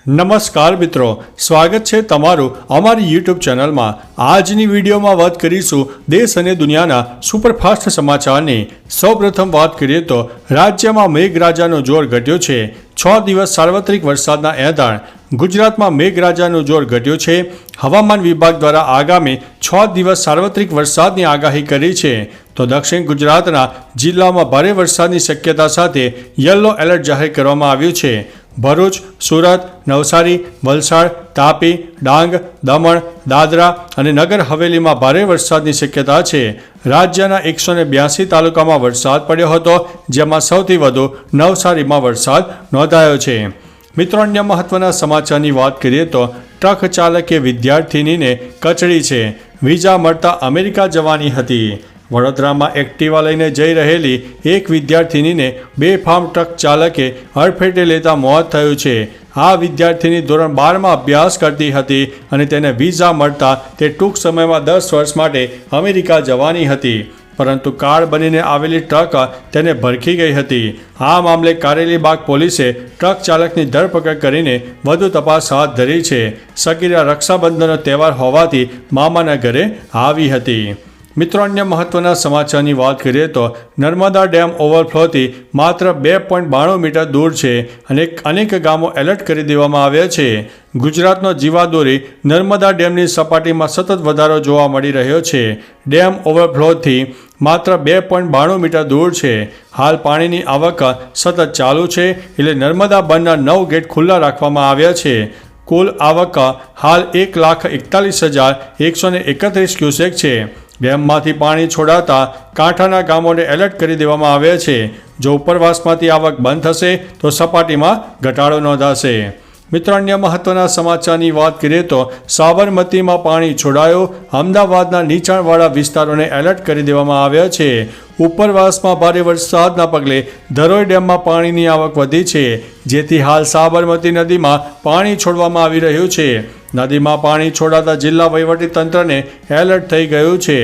નમસ્કાર મિત્રો, સ્વાગત છે તમારું અમારી યુટ્યુબ ચેનલમાં। આજની વિડીયોમાં વાત કરીશું દેશ અને દુનિયાના સુપરફાસ્ટ સમાચારની। સૌપ્રથમ વાત કરીએ તો રાજ્યમાં મેઘરાજાનો જોર ઘટ્યો છે। 6 દિવસ સાર્વત્રિક વરસાદના એંધાણ। ગુજરાતમાં મેઘરાજાનો જોર ઘટ્યો છે। હવામાન વિભાગ દ્વારા આગામી 6 દિવસ સાર્વત્રિક વરસાદની આગાહી કરી છે। તો દક્ષિણ ગુજરાતના જિલ્લામાં ભારે વરસાદની શક્યતા સાથે યલો એલર્ટ જાહેર કરવામાં આવ્યું છે। ભરૂચ, સુરત, નવસારી, વલસાડ, તાપી, ડાંગ, દમણ, દાદરા અને નગર હવેલીમાં ભારે વરસાદની શક્યતા છે। રાજ્યના 182 તાલુકામાં વરસાદ પડ્યો હતો, જેમાં સૌથી વધુ નવસારીમાં વરસાદ નોંધાયો છે। મિત્રો, અન્ય મહત્વના સમાચારની વાત કરીએ તો ટ્રક ચાલકે વિદ્યાર્થિનીને કચડી છે। વિઝા મળતા અમેરિકા જવાની હતી। વડોદરામાં એક્ટિવા લઈને જઈ રહેલી એક વિદ્યાર્થિનીને બેફામ ટ્રક ચાલકે અડફેટે લેતા મોત થયું છે। આ વિદ્યાર્થિની ધોરણ 12માં અભ્યાસ કરતી હતી અને તેને વિઝા મળતા તે ટૂંક સમયમાં 10 વર્ષ માટે અમેરિકા જવાની હતી, પરંતુ કાર બનીને આવેલી ટ્રક તેને ભરખી ગઈ હતી। આ મામલે કારેલીબાગ પોલીસે ટ્રક ચાલકની ધરપકડ કરીને વધુ તપાસ હાથ ધરી છે। સગીરા રક્ષાબંધનનો તહેવાર હોવાથી મામાના ઘરે આવી હતી। મિત્રો, અન્ય મહત્વના સમાચારની વાત કરીએ તો નર્મદા ડેમ ઓવરફ્લોથી માત્ર 2.92 મીટર દૂર છે અને અનેક ગામો એલર્ટ કરી દેવામાં આવ્યા છે। ગુજરાતનો જીવાદોરી નર્મદા ડેમની સપાટીમાં સતત વધારો જોવા મળી રહ્યો છે। ડેમ ઓવરફ્લોથી માત્ર 2.92 મીટર દૂર છે। હાલ પાણીની આવક સતત ચાલુ છે, એટલે નર્મદા બંધના 9 ગેટ ખુલ્લા રાખવામાં આવ્યા છે। કુલ આવક હાલ 1,41,131 ક્યુસેક છે। ડેમમાંથી પાણી છોડાતા કાંઠાના ગામોને એલર્ટ કરી દેવામાં આવ્યા છે। જો ઉપરવાસમાંથી આવક બંધ થશે તો સપાટીમાં ઘટાડો નોંધાશે। મિત્રો, અન્ય મહત્વના સમાચારની વાત કરીએ તો સાબરમતીમાં પાણી છોડાયો। અમદાવાદના નીચાણવાળા વિસ્તારોને એલર્ટ કરી દેવામાં આવ્યા છે। ઉપરવાસમાં ભારે વરસાદના પગલે ધરોઈ ડેમમાં પાણીની આવક વધી છે, જેથી હાલ સાબરમતી નદીમાં પાણી છોડવામાં આવી રહ્યું છે। નદીમાં પાણી છોડાતા જિલ્લા વહીવટીતંત્રને એલર્ટ થઈ ગયું છે।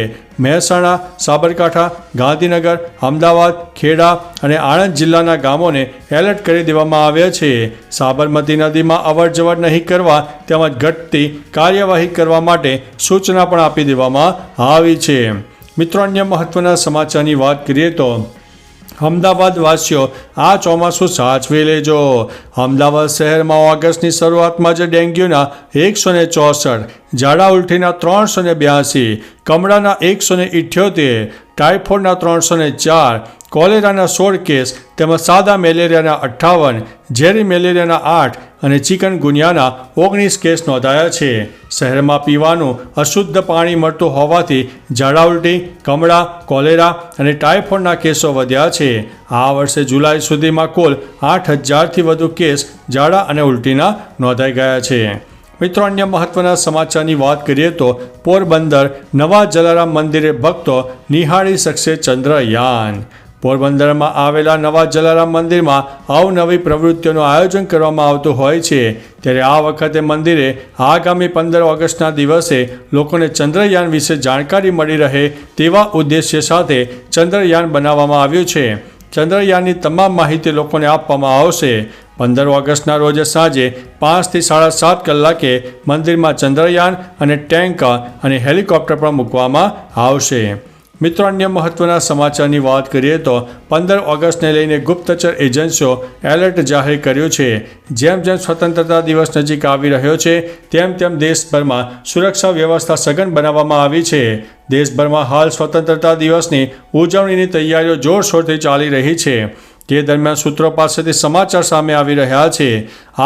મહેસાણા, સાબરકાંઠા, ગાંધીનગર, અમદાવાદ, ખેડા અને આણંદ જિલ્લાના ગામોને એલર્ટ કરી દેવામાં આવ્યા છે। સાબરમતી નદીમાં અવરજવર નહીં કરવા તેમજ ઘટતી કાર્યવાહી કરવા માટે સૂચના પણ આપી દેવામાં આવી છે। મિત્રો, અન્ય મહત્વના સમાચારની વાત કરીએ તો અમદાવાદ વાસીઓ આ ચોમાસું સાચવી લેજો। અમદાવાદ શહેરમાં ઓગસ્ટની શરૂઆતમાં જ ડેન્ગ્યુના 164, ઝાડા ઉલટીના 382, કમળાના 178, ટાઇફોઇડના 304, કોલેરાના 16 કેસ તેમજ સાદા મેલેરિયાના 58, ઝેરી મેલેરિયાના 8 અને ચિકનગુનિયાના 19 કેસ નોંધાયા છે। શહેરમાં પીવાનું અશુદ્ધ પાણી મળતું હોવાથી ઝાડા ઉલટી, કમળા, કોલેરા અને ટાઇફોઇડના કેસો વધ્યા છે। આ વર્ષે જુલાઈ સુધીમાં કુલ 8,000થી વધુ કેસ ઝાડા અને ઉલટીના નોંધાઈ ગયા છે। મિત્રો, અન્ય મહત્વના સમાચારની વાત કરીએ તો પોરબંદર નવા જલારામ મંદિરે ભક્તો નિહાળી શકશે ચંદ્રયાન। પોરબંદરમાં આવેલા નવા જલારામ મંદિરમાં અવનવી પ્રવૃત્તિઓનું આયોજન કરવામાં આવતું હોય છે, ત્યારે આ વખતે મંદિરે આગામી 15 ઓગસ્ટના દિવસે લોકોને ચંદ્રયાન વિશે જાણકારી મળી રહે તેવા ઉદ્દેશ્ય સાથે ચંદ્રયાન બનાવવામાં આવ્યું છે। ચંદ્રયાનની તમામ માહિતી લોકોને આપવામાં આવશે। 15 ઓગસ્ટના રોજ સાંજે 5 થી 7:30 કલાકે મંદિરમાં ચંદ્રયાન અને ટેન્ક અને હેલિકોપ્ટર પણ મૂકવામાં આવશે। મિત્રો, અન્ય મહત્વના સમાચારની વાત કરીએ તો 15 ઓગસ્ટને લઈને ગુપ્તચર એજન્સીઓ એલર્ટ જાહેર કર્યું છે। જેમ જેમ સ્વતંત્રતા દિવસ નજીક આવી રહ્યો છે તેમ તેમ દેશભરમાં સુરક્ષા વ્યવસ્થા સઘન બનાવવામાં આવી છે। દેશભરમાં હાલ સ્વતંત્રતા દિવસની ઉજવણીની તૈયારીઓ જોરશોરથી ચાલી રહી છે। તે દરમિયાન સૂત્રો પાસેથી સમાચાર સામે આવી રહ્યા છે।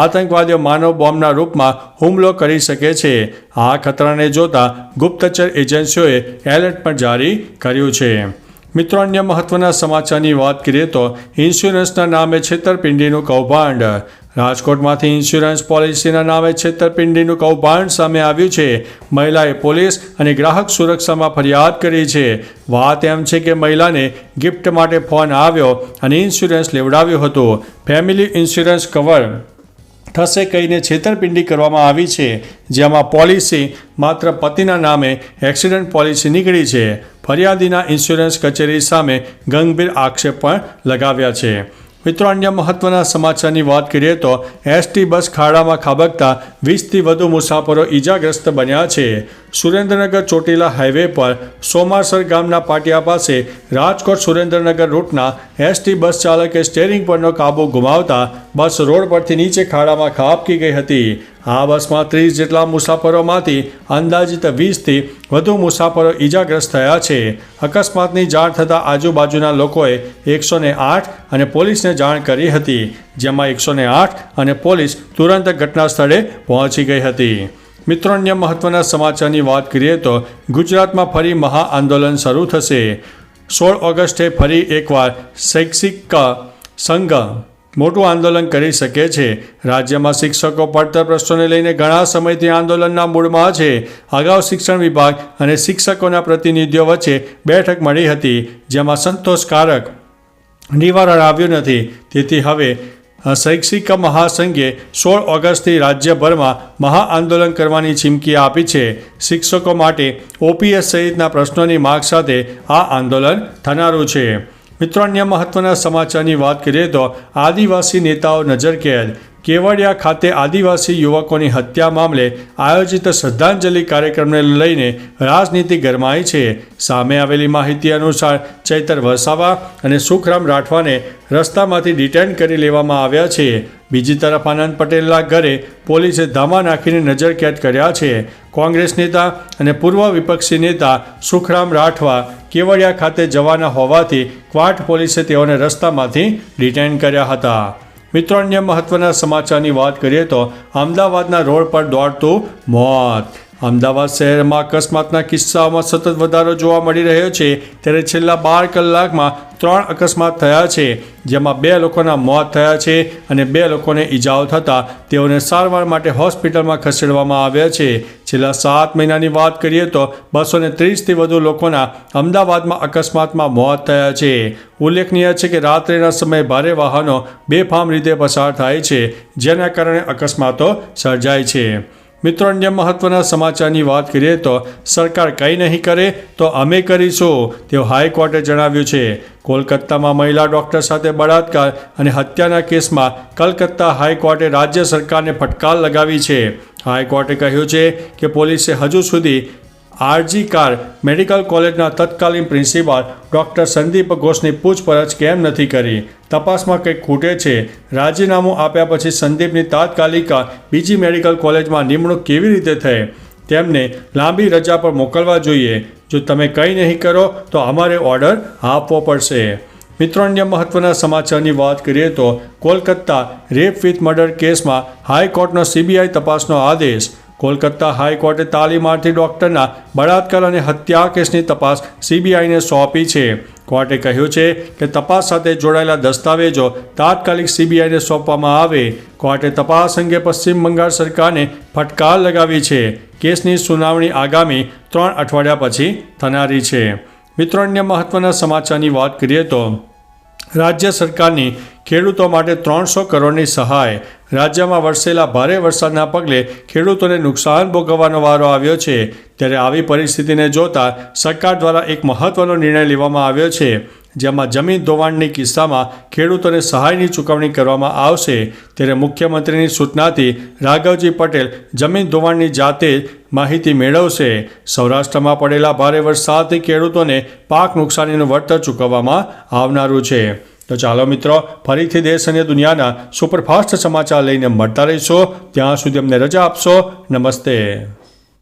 આતંકવાદીઓ માનવ બોમ્બના રૂપમાં હુમલો કરી શકે છે। આ ખતરાને જોતા ગુપ્તચર એજન્સીઓએ એલર્ટ પણ જારી કર્યું છે। મિત્રો, અન્ય મહત્વના સમાચારની વાત કરીએ તો ઇન્સ્યોરન્સના નામે છેતરપિંડીનું કૌભાંડ। રાજકોટમાંથી ઇન્સ્યોરન્સ પોલિસીના નામે છેતરપિંડીનું કૌભાંડ સામે આવ્યું છે। મહિલાએ પોલીસ અને ગ્રાહક સુરક્ષામાં ફરિયાદ કરી છે। વાત એમ છે કે મહિલાને ગિફ્ટ માટે ફોન આવ્યો અને ઇન્સ્યોરન્સ લેવડાવ્યું હતું। ફેમિલી ઇન્સ્યોરન્સ કવર થશે કહીને છેતરપિંડી કરવામાં આવી છે, જેમાં પોલિસી માત્ર પતિના નામે એક્સિડન્ટ પોલિસી નીકળી છે। ફરિયાદીના ઇન્સ્યોરન્સ કચેરી સામે ગંભીર આક્ષેપ પણ લગાવ્યા છે। મિત્રો, અન્ય મહત્વના સમાચારની વાત કરીએ તો એસટી બસ ખાડામાં ખાબકતા 20થી વધુ મુસાફરો ઈજાગ્રસ્ત બન્યા છે. સુરેન્દ્રનગર ચોટીલા હાઈવે પર સોમાસર ગામના પાટિયા પાસે રાજકોટ સુરેન્દ્રનગર રૂટના એસટી બસ ચાલકે સ્ટેરિંગ પરનો કાબુ ગુમાવતા બસ રોડ પરથી નીચે ખાડામાં ખાબકી ગઈ હતી. આ બસમાં 30 જેટલા મુસાફરોમાંથી અંદાજિત 20થી વધુ મુસાફરો ઈજાગ્રસ્ત થયા છે. અકસ્માતની જાણ થતાં આજુબાજુના લોકોએ 108 અને પોલીસને જાણ કરી હતી, જેમાં 108 અને પોલીસ તુરંત ઘટના સ્થળે પહોંચી ગઈ હતી. મિત્રો, અન્ય મહત્વના સમાચારની વાત કરીએ તો ગુજરાતમાં ફરી મહા આંદોલન શરૂ થશે. 16 ઓગસ્ટે ફરી એકવાર શૈક્ષિક સંઘ મોટું આંદોલન કરી શકે છે. રાજ્યમાં શિક્ષકો પડતર પ્રશ્નોને લઈને ઘણા સમયથી આંદોલનના મૂડમાં છે. અગાઉ શિક્ષણ વિભાગ અને શિક્ષકોના પ્રતિનિધિઓ વચ્ચે બેઠક મળી હતી, જેમાં સંતોષકારક નિવારણ આવ્યું નથી. તેથી હવે શૈક્ષિક મહાસંઘે 16 ઓગસ્ટથી રાજ્યભરમાં મહા આંદોલન કરવાની ચીમકી આપી છે. શિક્ષકો માટે ઓપીએસ સહિતના પ્રશ્નોની માગ સાથે આ આંદોલન થનારું છે. મિત્રો, અન્ય મહત્વના સમાચારની વાત કરીએ તો આદિવાસી નેતાઓ નજરકેદ. કેવડિયા ખાતે આદિવાસી યુવકોની હત્યા મામલે આયોજિત શ્રદ્ધાંજલિ કાર્યક્રમને લઈને રાજનીતિ ગરમાઈ છે. સામે આવેલી માહિતી અનુસાર ચૈતર વસાવા અને સુખરામ રાઠવાને રસ્તામાંથી ડિટેન કરી લેવામાં આવ્યા છે. બીજી તરફ આનંદ પટેલના ઘરે પોલીસે ધામા નાખીને નજરકેદ કર્યા છે. કોંગ્રેસ નેતા અને પૂર્વ વિપક્ષી નેતા સુખરામ રાઠવા કેવડિયા ખાતે જવાના હોવાથી ક્વાંટ પોલીસે તેઓને રસ્તામાંથી ડિટેન કર્યા હતા. મિત્રો, અન્ય મહત્વના સમાચારની વાત કરીએ તો અમદાવાદના રોડ પર દોડતું મોત. અમદાવાદ શહેરમાં અકસ્માતના કિસ્સાઓમાં સતત વધારો જોવા મળી રહ્યો છે. ત્યારે છેલ્લા 12 કલાકમાં 3 અકસ્માત થયા છે, જેમાં 2 લોકોના મોત થયા છે અને 2 લોકોને ઈજાઓ થતાં તેઓને સારવાર માટે હોસ્પિટલમાં ખસેડવામાં આવ્યા છે. છેલ્લા 7 મહિનાની વાત કરીએ તો 230થી વધુ લોકોના અમદાવાદમાં અકસ્માતમાં મોત થયા છે. ઉલ્લેખનીય છે કે રાત્રિના સમયે ભારે વાહનો બેફામ રીતે પસાર થાય છે, જેના કારણે અકસ્માતો સર્જાય છે. મિત્રો, અન્ય મહત્વના સમાચારની વાત કરીએ તો સરકાર કંઈ નહીં કરે તો અમે કરીશું, તેવું હાઈકોર્ટે જણાવ્યું છે. કોલકાતામાં મહિલા ડૉક્ટર સાથે બળાત્કાર અને હત્યાના કેસમાં કલકત્તા હાઈકોર્ટે રાજ્ય સરકારને ફટકાર લગાવી છે. હાઈકોર્ટે કહ્યું છે કે પોલીસે હજુ સુધી આરજી કાર મેડિકલ કોલેજના તત્કાલીન પ્રિન્સિપાલ ડૉક્ટર સંદીપ ઘોષની પૂછપરછ કેમ નથી કરી? તપાસમાં કંઈક ખૂટે છે. રાજીનામું આપ્યા પછી સંદીપની તાત્કાલિક બીજી મેડિકલ કોલેજમાં નિમણૂક કેવી રીતે થઈ? તેમને લાંબી રજા પર મોકલવા જોઈએ. જો તમે કંઈ નહીં કરો તો અમારે ઓર્ડર આપવો પડશે. મિત્રો, અન્ય મહત્વના સમાચારની વાત કરીએ તો કોલકાતા રેપ વિથ મર્ડર કેસમાં હાઈકોર્ટનો સીબીઆઈ તપાસનો આદેશ. કોલકાતા હાઈકોર્ટે તાલીમાર્થી ડૉક્ટરના બળાત્કાર અને હત્યા કેસની તપાસ સીબીઆઈને સોંપી છે. કોર્ટે કહ્યું છે કે તપાસ સાથે જોડાયેલા દસ્તાવેજો તાત્કાલિક સીબીઆઈને સોંપવામાં આવે. કોર્ટે તપાસ અંગે પશ્ચિમ બંગાળ સરકારને ફટકાર લગાવી છે. કેસની સુનાવણી આગામી 3 અઠવાડિયા પછી થનારી છે. મિત્રો, અન્ય મહત્વના સમાચારની વાત કરીએ તો રાજ્ય સરકારની ખેડૂતો માટે 300 કરોડની સહાય. રાજ્યમાં વરસેલા ભારે વરસાદના પગલે ખેડૂતોને નુકસાન ભોગવવાનો વારો આવ્યો છે. ત્યારે આવી પરિસ્થિતિને જોતા સરકાર દ્વારા એક મહત્વનો નિર્ણય લેવામાં આવ્યો છે, જેમાં જમીન ધોવાણની કિસ્સામાં ખેડૂતોને સહાયની ચૂકવણી કરવામાં આવશે. ત્યારે મુખ્યમંત્રીની સૂચનાથી રાઘવજી પટેલ જમીન ધોવાણની જાતે માહિતી મેળવશે. સૌરાષ્ટ્રમાં પડેલા ભારે વરસાદથી ખેડૂતોને પાક નુકસાનીનું વળતર ચૂકવવામાં આવનારું છે. તો ચાલો મિત્રો, ફરીથી દેશ અને દુનિયાના સુપરફાસ્ટ સમાચાર લઈને મળતા રહીશો. ત્યાં સુધી અમને રજા આપશો. નમસ્તે.